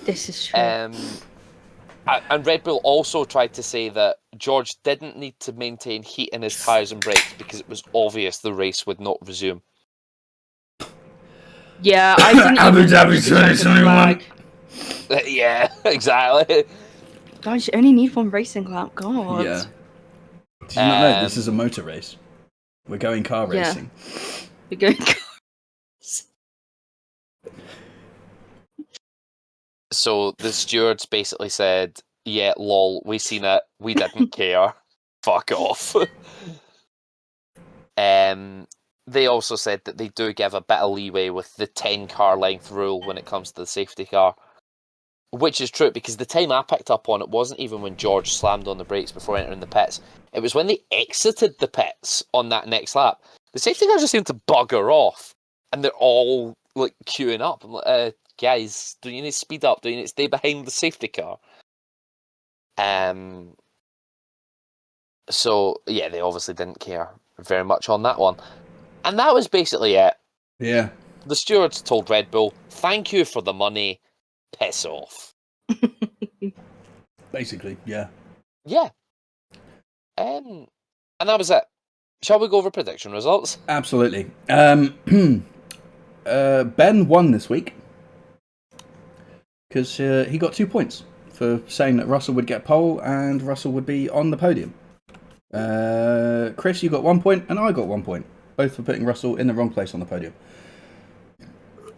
This is true. And Red Bull also tried to say that George didn't need to maintain heat in his tyres and brakes because it was obvious the race would not resume. Yeah, I didn't Abu even Dhabi notice the checkered 2021. flag. Yeah, exactly. Guys, you only need one racing lap. God. Yeah. Did you not know this is a motor race? We're going car Yeah. racing. We're going. So the stewards basically said, "Yeah, lol, we seen it. We didn't care. Fuck off." They also said that they do give a bit of leeway with the 10 car length rule when it comes to the safety car. Which is true, because the time I picked up on it wasn't even when George slammed on the brakes before entering the pits. It was when they exited the pits on that next lap. The safety cars just seemed to bugger off, and they're all like queuing up. I'm like, guys, do you need to speed up? Do you need to stay behind the safety car? So yeah, they obviously didn't care very much on that one. And that was basically it. Yeah. The stewards told Red Bull, "Thank you for the money. Piss off." Basically, yeah. Yeah. And that was it. Shall we go over prediction results? Absolutely. Ben won this week because he got 2 points for saying that Russell would get pole and Russell would be on the podium. Chris, you got 1 point and I got 1 point, both for putting Russell in the wrong place on the podium.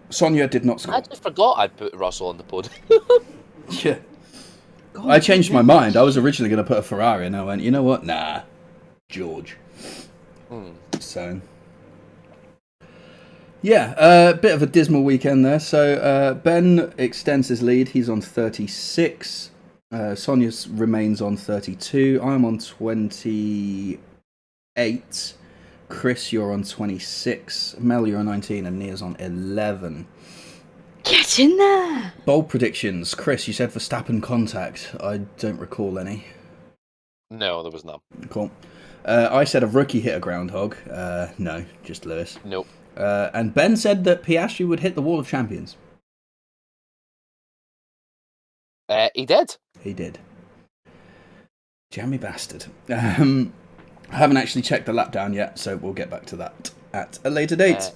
Sonia did not score. I just forgot I'd put Russell on the podium. Yeah. I changed my mind. I was originally going to put a Ferrari and I went, you know what? Nah. George. So, yeah, a bit of a dismal weekend there. So, Ben extends his lead. He's on 36. Sonia remains on 32. I'm on 28. Chris, you're on 26. Mel, you're on 19. And Nia's on 11. Get in there! Bold predictions. Chris, you said Verstappen contact. I don't recall any. No, there was none. Cool. I said a rookie hit a groundhog. No, just Lewis. Nope. And Ben said that Piastri would hit the wall of champions. He did. He did. Jammy bastard. I haven't actually checked the lap down yet, so we'll get back to that at a later date.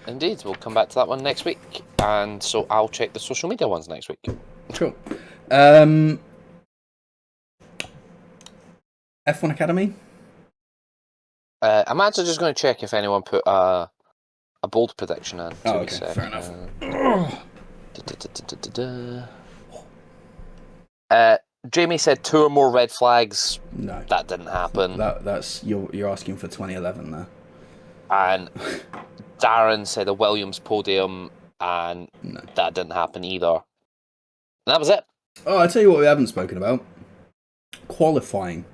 Indeed, we'll come back to that one next week. And so I'll check the social media ones next week. Cool. F1 Academy? I'm actually just going to check if anyone put a bold prediction in. Oh, okay, fair enough. Jamie said 2 or more red flags. No. That didn't happen. That's you're asking for 2011 there. And Darren said a Williams podium, and No. that didn't happen either. And that was it. Oh, I tell you what we haven't spoken about. Qualifying.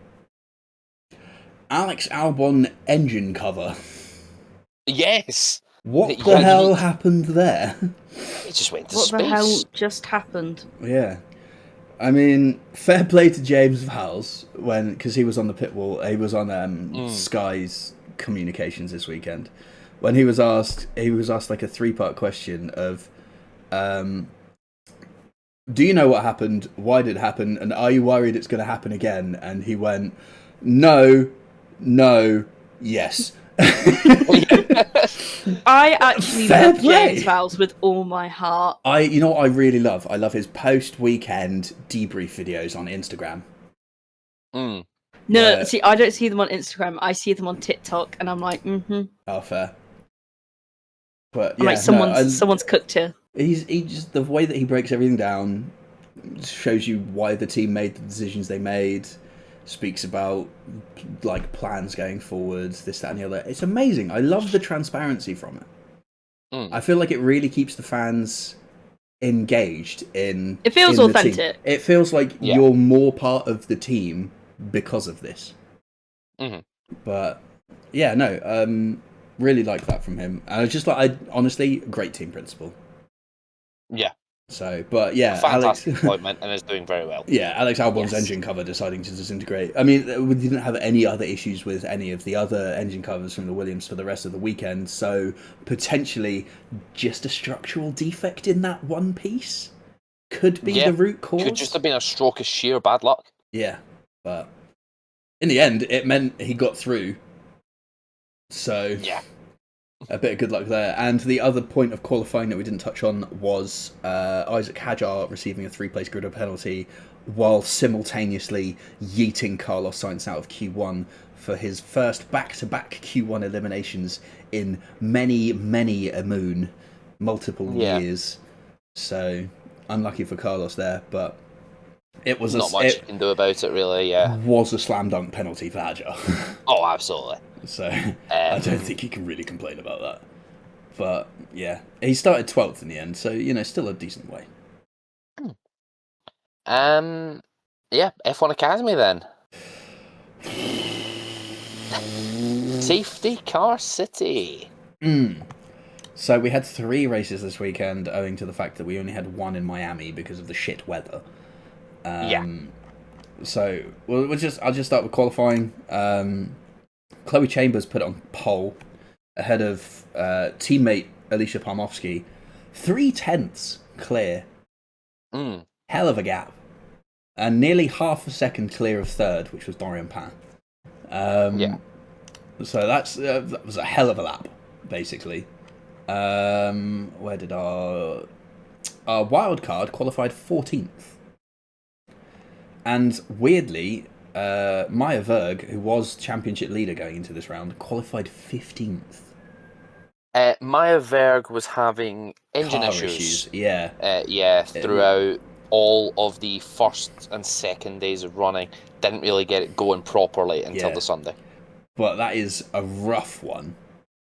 Alex Albon engine cover. Yes. What the hell happened there? He just went to What space. the hell just happened? Yeah. I mean, fair play to James Vowles because he was on the pit wall. He was on Sky's communications this weekend. When he was asked like a 3-part question of, do you know what happened? Why did it happen? And are you worried it's going to happen again? And he went, no, yes. I actually Fair love play. James Vowles with all my heart. You know what I really love? I love his post-weekend debrief videos on Instagram. Mm. No, see, I don't see them on Instagram. I see them on TikTok, and I'm like, Oh, fair. But I'm yeah, like, someone's cooked here. He just the way that he breaks everything down shows you why the team made the decisions they made. Speaks about like plans going forwards, this, that, and the other. It's amazing. I love the transparency from it. I feel like it really keeps the fans engaged in. It feels in the authentic. team. It feels like you're more part of the team because of this. But yeah, no, really like that from him. And I just like, honestly, great team principal. Yeah. So, but yeah, Fantastic Alex appointment, and is doing very well. Yeah, Alex Albon's engine cover deciding to disintegrate. I mean, we didn't have any other issues with any of the other engine covers from the Williams for the rest of the weekend, so potentially just a structural defect in that one piece could be the root cause. Could just have been a stroke of sheer bad luck. Yeah, but in the end, it meant he got through. So yeah, a bit of good luck there. And the other point of qualifying that we didn't touch on was Isaac Hadjar receiving a 3-place grid penalty while simultaneously yeeting Carlos Sainz out of Q1 for his first back-to-back Q1 eliminations in many, many a moon, multiple years. So unlucky for Carlos there, but it was not much you can do about it, really. Yeah, was a slam dunk penalty for Hadjar. Oh, absolutely. So I don't think he can really complain about that. But yeah, he started 12th in the end, so you know, still a decent way. Yeah, F1 Academy then. Safety Car City. So we had 3 races this weekend, owing to the fact that we only had 1 in Miami because of the shit weather. So I'll just start with qualifying. Chloe Chambers put on pole ahead of teammate Alicia Parmovsky, 0.3 clear. Hell of a gap, and nearly half a second clear of third, which was Dorian Pan. So that was a hell of a lap, basically. Where did our wild card qualified 14th? And weirdly, Maya Verg, who was championship leader going into this round, qualified 15th. Maya Verg was having engine Car issues. Yeah. Throughout all of the first and second days of running. Didn't really get it going properly until the Sunday. But that is a rough one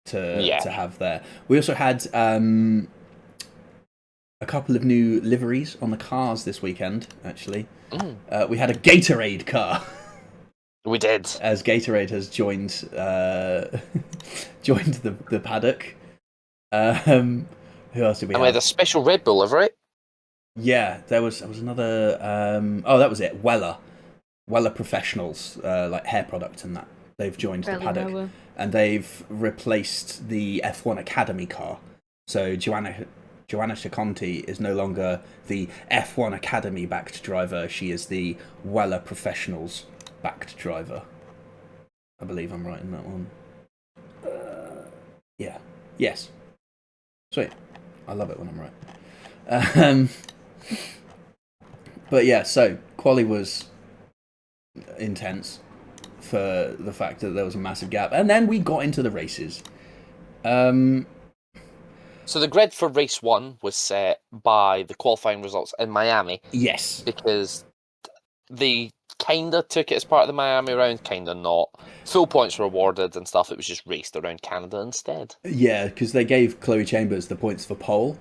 to have there. We also had a couple of new liveries on the cars this weekend, actually. We had a Gatorade car. We did. As Gatorade has joined joined the paddock. Who else did we have? We had a special Red Bull livery. Yeah, there was another. That was it. Weller Professionals, like hair products and that. They've joined the paddock, and they've replaced the F1 Academy car. So Joanna Ciconti is no longer the F1 Academy backed driver. She is the Weller Professionals backed driver. I believe I'm right in that one. Yeah. Yes. Sweet. I love it when I'm right. But yeah, so quali was intense for the fact that there was a massive gap, and then we got into the races. So the grid for race 1 was set by the qualifying results in Miami. Yes, because they kinda took it as part of the Miami round, kinda not. Full points were awarded and stuff. It was just raced around Canada instead. Yeah, because they gave Chloe Chambers the points for pole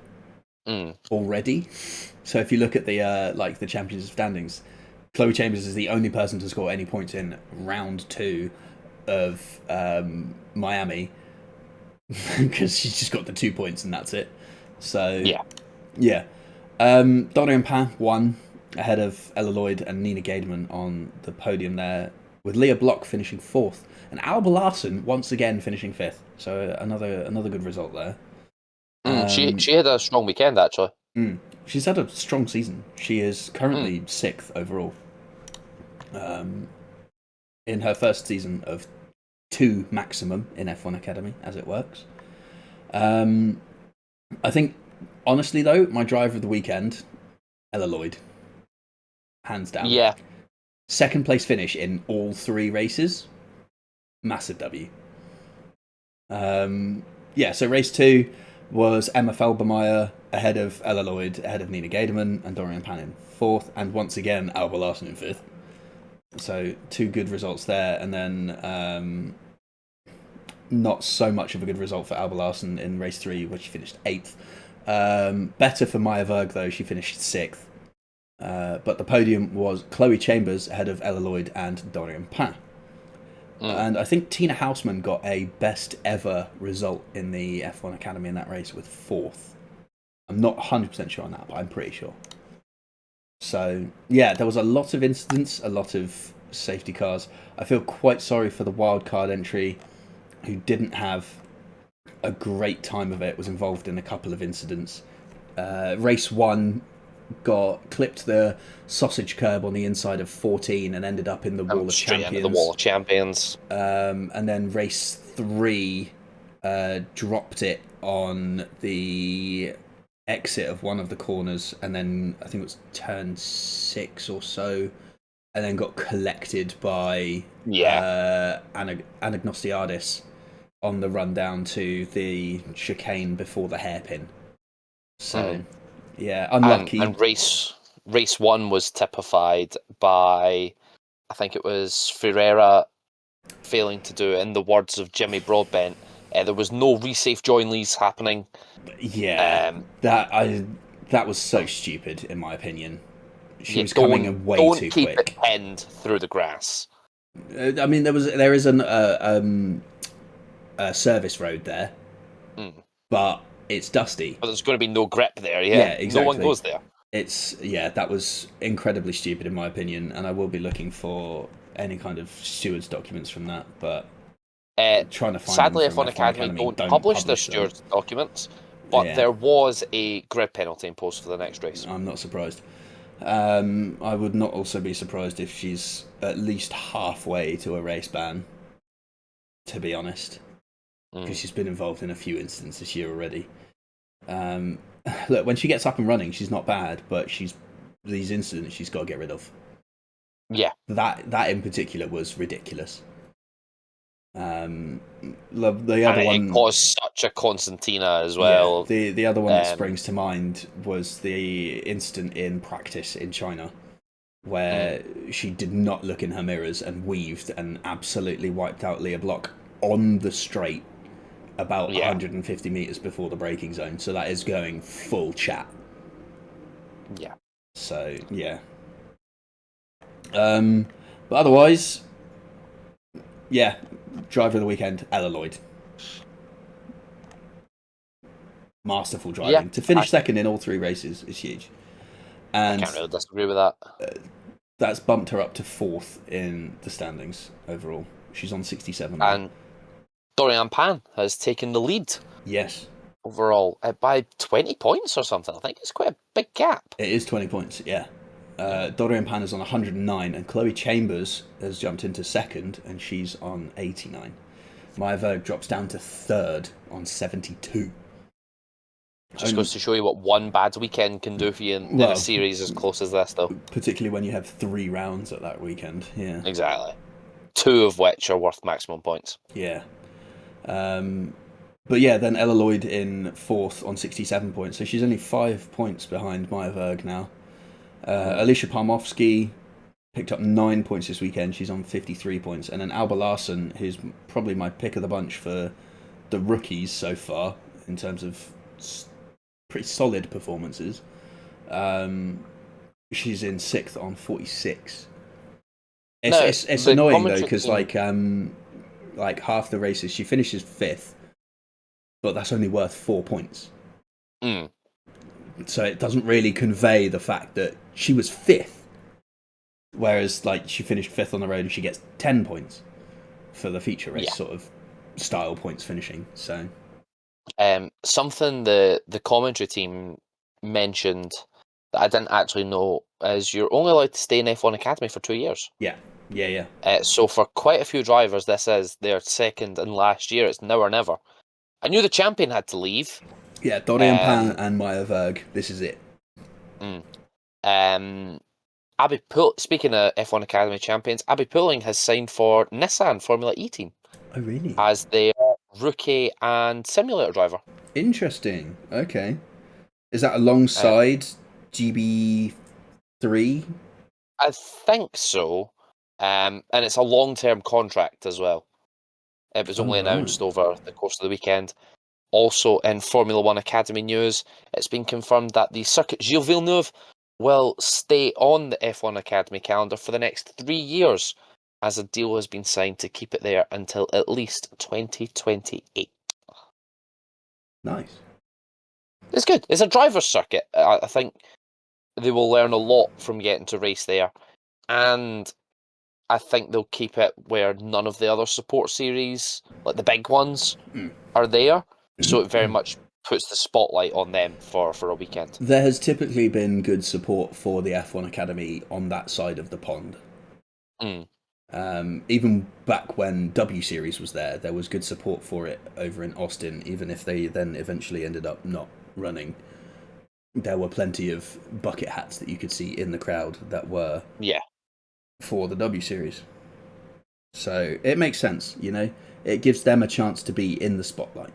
already. So if you look at the the championship standings, Chloe Chambers is the only person to score any points in round 2 of Miami, because she's just got the 2 points and that's it. So yeah. Dorian Pan won ahead of Ella Lloyd and Nina Gademan on the podium there, with Leah Block finishing 4th and Alba Larson once again finishing 5th. So another good result there. She had a strong weekend, actually. She's had a strong season. She is currently 6th overall. In her first season of 2 maximum in F1 Academy, as it works. I think, honestly though, my driver of the weekend, Ella Lloyd. Hands down. Yeah. 2nd place finish in all 3 races. Massive W. So race 2 was Emma Felbermeyer ahead of Ella Lloyd, ahead of Nina Gademan, and Dorian Pan in 4th, and once again Alba Larson in 5th. So 2 good results there, and then not so much of a good result for Alba Larson in race 3, where she finished 8th. Better for Maya Verg though, she finished 6th. But the podium was Chloe Chambers ahead of Ella Lloyd and Dorian Pan. And I think Tina Hausman got a best ever result in the F1 Academy in that race with 4th. I'm not 100% sure on that, but I'm pretty sure. So, yeah, there was a lot of incidents, a lot of safety cars. I feel quite sorry for the wildcard entry, who didn't have a great time of it, was involved in a couple of incidents. Race 1 clipped the sausage curb on the inside of 14 and ended up in the Wall of Champions. Into the Wall of Champions. And then race 3 dropped it on the exit of one of the corners, and then I think it was turn 6 or so, and then got collected by Anagnostiadis on the run down to the chicane before the hairpin. So, yeah, unlucky. And race 1 was typified by, I think it was Ferreira failing to do it. In the words of Jimmy Broadbent, there was no resafe joinleys happening. Yeah, that was so stupid in my opinion. She was coming in way too quick. Don't keep it pinned through the grass. I mean, there is a service road there, but it's dusty. But there's going to be no grip there. Yeah, exactly. No one goes there. That was incredibly stupid in my opinion, and I will be looking for any kind of stewards documents from that. But trying to find sadly, them from F1 Academy don't publish their stewards documents. But there was a grid penalty imposed for the next race. I'm not surprised. I would not also be surprised if she's at least halfway to a race ban. to be honest, because she's been involved in a few incidents this year already. Look, when she gets up and running, she's not bad, but these incidents she's got to get rid of. Yeah. That in particular was ridiculous. The other one, it caused such a concertina as well. Yeah, the other one that springs to mind was the incident in practice in China, where she did not look in her mirrors and weaved and absolutely wiped out Leah Block on the straight about 150 meters before the braking zone. So that is going full chat. Yeah. So yeah. But otherwise, yeah, driver of the weekend, Ella Lloyd. Masterful driving. To finish second in all 3 races is huge. And I can't really disagree with that. That's bumped her up to 4th in the standings overall. She's on 67 now. And Dorian Pan has taken the lead. Yes. Overall, by 20 points or something. I think it's quite a big gap. It is 20 points, yeah. Dorian Pan is on 109, and Chloe Chambers has jumped into 2nd, and she's on 89. Maya Verg drops down to 3rd on 72. Just goes to show you what one bad weekend can do for you in a series as close as this, though. Particularly when you have 3 rounds at that weekend, yeah. Exactly. 2 of which are worth maximum points. Yeah. But yeah, then Ella Lloyd in 4th on 67 points, so she's only 5 points behind Maya Verg now. Alicia Palmowski picked up 9 points this weekend. She's on 53 points. And then Alba Larson, who's probably my pick of the bunch for the rookies so far, in terms of pretty solid performances. She's in 6th on 46. It's annoying, though, because like half the races, she finishes 5th, but that's only worth 4 points. So it doesn't really convey the fact that she was 5th. Whereas, like, she finished 5th on the road and she gets 10 points for the feature race sort of style points finishing. So, something the commentary team mentioned that I didn't actually know is you're only allowed to stay in F1 Academy for 2 years. Yeah. So for quite a few drivers, this is their second and last year. It's now or never. I knew the champion had to leave. Yeah, Dorian Pan and Maya Verg. This is it. Speaking of F1 Academy champions, Abby Pulling has signed for Nissan Formula E team. Oh, really? As their rookie and simulator driver. Interesting. Okay. Is that alongside GB3? I think so. And it's a long-term contract as well. It was only announced over the course of the weekend. Also, in Formula One Academy news, it's been confirmed that the circuit Gilles Villeneuve will stay on the F1 Academy calendar for the next 3 years, as a deal has been signed to keep it there until at least 2028. Nice. It's good. It's a driver's circuit. I think they will learn a lot from getting to race there, and I think they'll keep it where none of the other support series, like the big ones, are there. So it very much puts the spotlight on them for a weekend. There has typically been good support for the F1 Academy on that side of the pond. Even back when W Series was there was good support for it over in Austin, even if they then eventually ended up not running. There were plenty of bucket hats that you could see in the crowd that were for the W Series. So it makes sense, you know? It gives them a chance to be in the spotlight.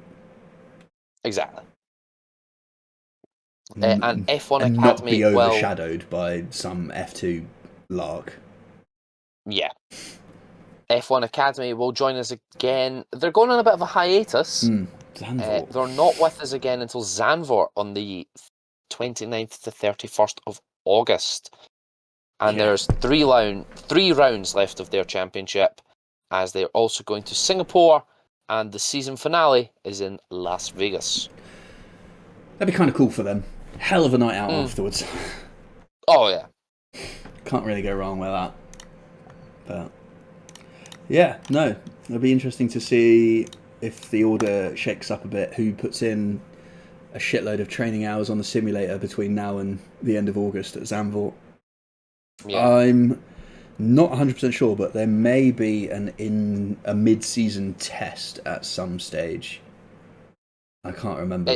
Exactly. And F1 and Academy not be overshadowed by some F2 lark. Yeah. F1 Academy will join us again. They're going on a bit of a hiatus. Zandvoort. They're not with us again until Zandvoort on the 29th to 31st of August. And there's three rounds left of their championship, as they're also going to Singapore, and the season finale is in Las Vegas. That'd be kind of cool for them. Hell of a night out afterwards. Oh, yeah. Can't really go wrong with that. But yeah, no, it'll be interesting to see if the order shakes up a bit, who puts in a shitload of training hours on the simulator between now and the end of August at Zandvoort. Yeah. I'm Not 100% sure, but there may be a mid-season test at some stage. I can't remember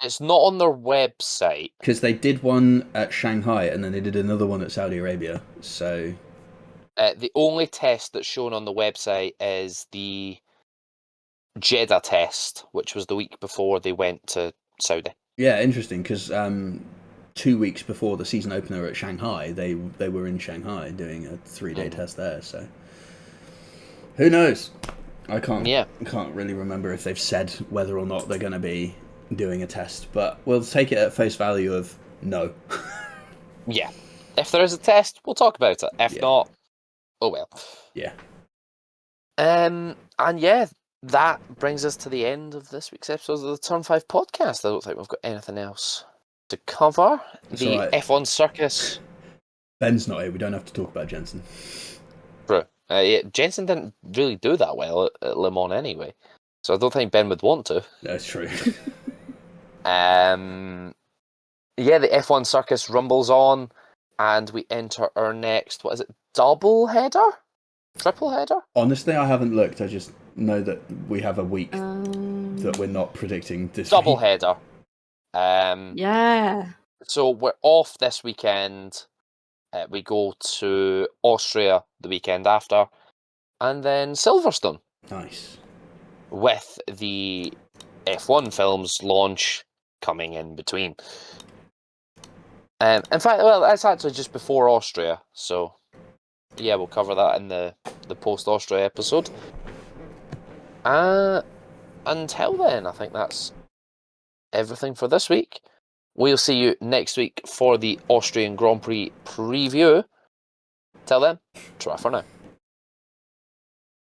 It's not on their website. because they did one at Shanghai and then they did another one at Saudi Arabia. So The only test that's shown on the website is the Jeddah test, which was the week before they went to Saudi. yeah, interesting because 2 weeks before the season opener at Shanghai, they were in Shanghai doing a 3-day test there. So who knows? I can't really remember if they've said whether or not they're going to be doing a test, but we'll take it at face value of no. Yeah. If there is a test, we'll talk about it. If not, oh well. Yeah. And yeah, that brings us to the end of this week's episode of the Turn 5 podcast. I don't think we've got anything else to cover. It's the all right. F1 circus. Ben's not here. We don't have to talk about Jensen. True. Yeah, Jensen didn't really do that well at Le Mans anyway, so I don't think Ben would want to. That's true. Yeah, the F1 circus rumbles on, and we enter our next, what is it, double header? Triple header? Honestly, I haven't looked. I just know that we have a week that we're not predicting this Double week. header. Yeah. So we're off this weekend. We go to Austria the weekend after, and then Silverstone. Nice. With the F1 films launch coming in between. In fact, well, that's actually just before Austria, so yeah, we'll cover that in the post-Austria episode. Until then, I think that's everything for this week. We'll see you next week for the Austrian Grand Prix preview. Till then, try for now.